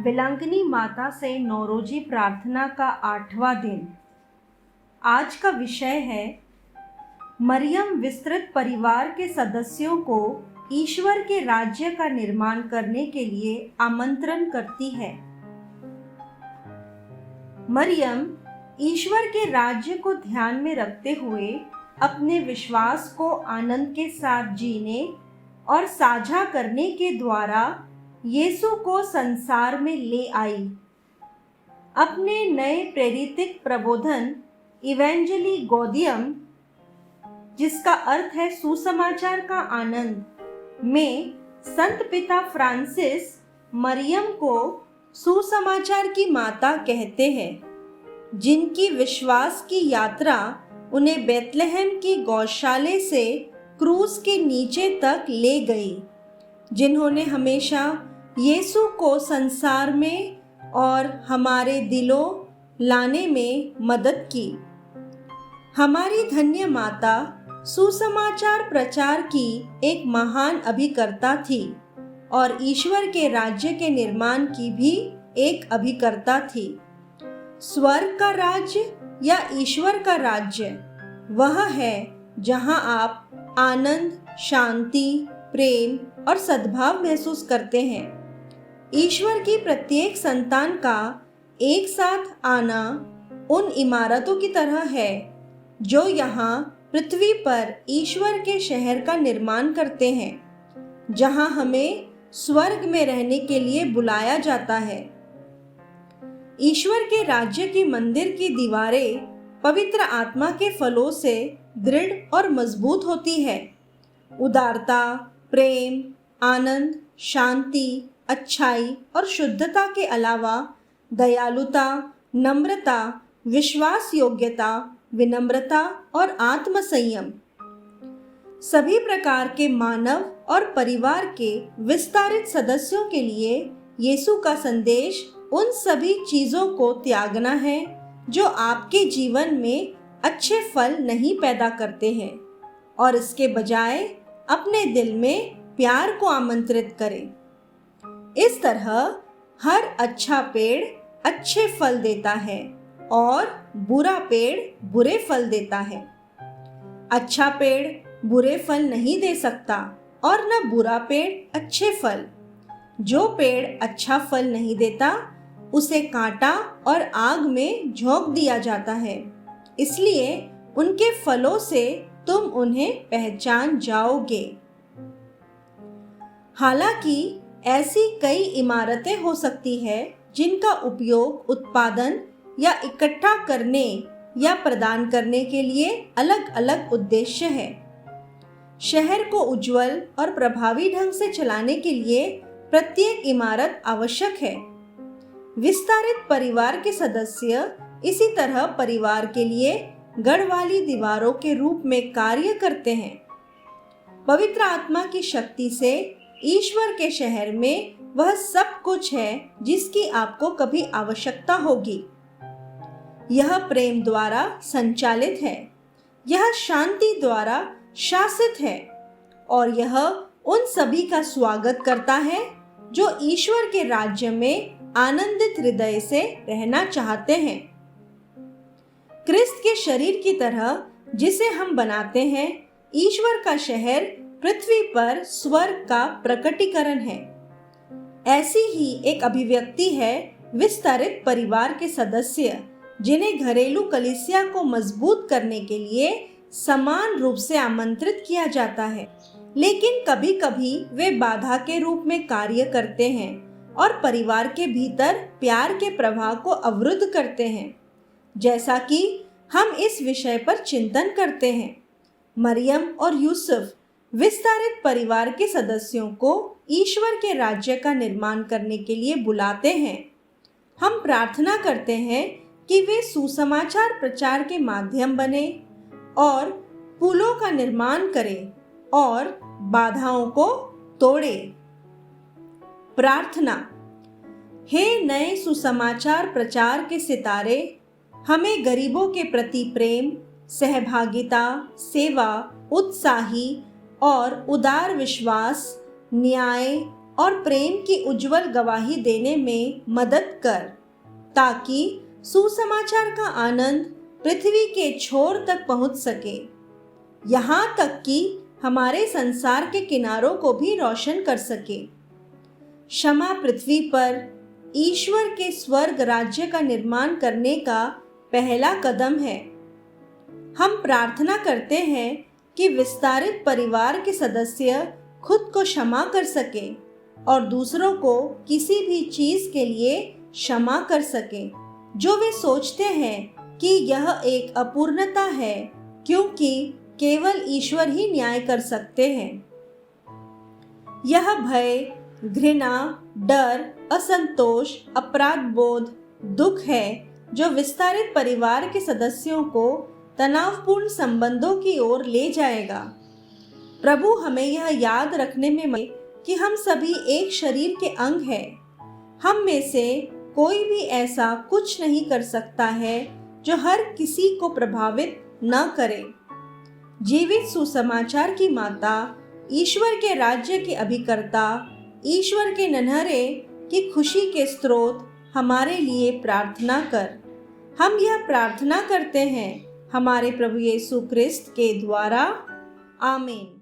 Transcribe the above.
विलांगिनी माता से नौरोजी प्रार्थना का 8वां दिन। आज का विषय है मरियम विस्तृत परिवार के सदस्यों को ईश्वर के राज्य का निर्माण करने के लिए आमंत्रण करती है। मरियम ईश्वर के राज्य को ध्यान में रखते हुए अपने विश्वास को आनंद के साथ जीने और साझा करने के द्वारा यीशु को संसार में ले आई। अपने नए प्रेरितिक प्रबोधन इवेंजली गॉडियम, जिसका अर्थ है सुसमाचार का आनंद, में संत पिता फ्रांसिस मरियम को सुसमाचार की माता कहते हैं, जिनकी विश्वास की यात्रा उन्हें बेथलेहम की गौशाले से क्रूस के नीचे तक ले गई, जिन्होंने हमेशा यीशु को संसार में और हमारे दिलों लाने में मदद की। हमारी धन्य माता सुसमाचार प्रचार की एक महान अभिकर्ता थी और ईश्वर के राज्य के निर्माण की भी एक अभिकर्ता थी। स्वर्ग का राज्य या ईश्वर का राज्य वह है जहां आप आनंद, शांति, प्रेम और सद्भाव महसूस करते हैं। ईश्वर की प्रत्येक संतान का एक साथ आना उन इमारतों की तरह है जो यहाँ पृथ्वी पर ईश्वर के शहर का निर्माण करते हैं, जहाँ हमें स्वर्ग में रहने के लिए बुलाया जाता है। ईश्वर के राज्य की मंदिर की दीवारें पवित्र आत्मा के फलों से दृढ़ और मजबूत होती है। उदारता, प्रेम, आनंद, शांति, अच्छाई और शुद्धता के अलावा दयालुता, नम्रता, विश्वास योग्यता, विनम्रता और आत्मसंयम सभी प्रकार के मानव और परिवार के विस्तारित सदस्यों के लिए यीशु का संदेश उन सभी चीज़ों को त्यागना है जो आपके जीवन में अच्छे फल नहीं पैदा करते हैं, और इसके बजाय अपने दिल में प्यार को आमंत्रित करें। इस तरह हर अच्छा पेड़ अच्छे फल देता है और बुरा पेड़ बुरे फल देता है। अच्छा पेड़ बुरे फल नहीं दे सकता और न बुरा पेड़ अच्छे फल। जो पेड़ अच्छा फल नहीं देता उसे काटा और आग में झोंक दिया जाता है, इसलिए उनके फलों से तुम उन्हें पहचान जाओगे। हालांकि ऐसी कई इमारतें हो सकती है जिनका उपयोग उत्पादन या इकट्ठा करने या प्रदान करने के लिए अलग अलग उद्देश्य है। शहर को उज्जवल और प्रभावी ढंग से चलाने के लिए प्रत्येक इमारत आवश्यक है। विस्तारित परिवार के सदस्य इसी तरह परिवार के लिए गढ़ वाली दीवारों के रूप में कार्य करते हैं। पवित्र आत्मा की शक्ति से ईश्वर के शहर में वह सब कुछ है जिसकी आपको कभी आवश्यकता होगी। यह प्रेम द्वारा संचालित है, यह शांति द्वारा शासित है और यह उन सभी का स्वागत करता है जो ईश्वर के राज्य में आनंदित हृदय से रहना चाहते हैं। क्रिस्त के शरीर की तरह जिसे हम बनाते हैं, ईश्वर का शहर पृथ्वी पर स्वर्ग का प्रकटीकरण है। ऐसी ही एक अभिव्यक्ति है विस्तारित परिवार के सदस्य, जिन्हें घरेलू कलीसिया को मजबूत करने के लिए समान रूप से आमंत्रित किया जाता है, लेकिन कभी कभी वे बाधा के रूप में कार्य करते हैं और परिवार के भीतर प्यार के प्रवाह को अवरुद्ध करते हैं, जैसा कि हम इस विषय पर चिंतन करते हैं। मरियम और यूसुफ विस्तारित परिवार के सदस्यों को ईश्वर के राज्य का निर्माण करने के लिए बुलाते हैं। हम प्रार्थना करते हैं कि वे सुसमाचार प्रचार के माध्यम बने और पुलों का निर्माण करें और बाधाओं को तोड़े। प्रार्थना। हे नए सुसमाचार प्रचार के सितारे, हमें गरीबों के प्रति प्रेम, सहभागिता, सेवा, उत्साही और उदार विश्वास, न्याय, और प्रेम की उज्जवल गवाही देने में मदद कर, ताकि सुसमाचार का आनंद पृथ्वी के छोर तक पहुंच सके, यहाँ तक कि हमारे संसार के किनारों को भी रोशन कर सके। क्षमा पृथ्वी पर ईश्वर के स्वर्ग राज्य का निर्माण करने का पहला कदम है। हम प्रार्थना करते हैं कि विस्तारित परिवार के सदस्य खुद को क्षमा कर सके और दूसरों को किसी भी चीज के लिए क्षमा कर सके जो वे सोचते हैं कि यह एक अपूर्णता है, क्योंकि केवल ईश्वर ही न्याय कर सकते हैं। यह भय, घृणा, डर, असंतोष, अपराध बोध, दुख है जो विस्तारित परिवार के सदस्यों को तनावपूर्ण संबंधों की ओर ले जाएगा। प्रभु हमें यह याद रखने में मदद कि हम सभी एक शरीर के अंग हैं। हम में से कोई भी ऐसा कुछ नहीं कर सकता है जो हर किसी को प्रभावित न करे। जीवित सुसमाचार की माता, ईश्वर के राज्य के अभिकर्ता, ईश्वर के नन्हरे की खुशी के स्रोत हमारे लिए प्रार्थना कर। हम यह प्रार्थना करते हैं हमारे प्रभु यीशु क्रिस्त के द्वारा। आमीन।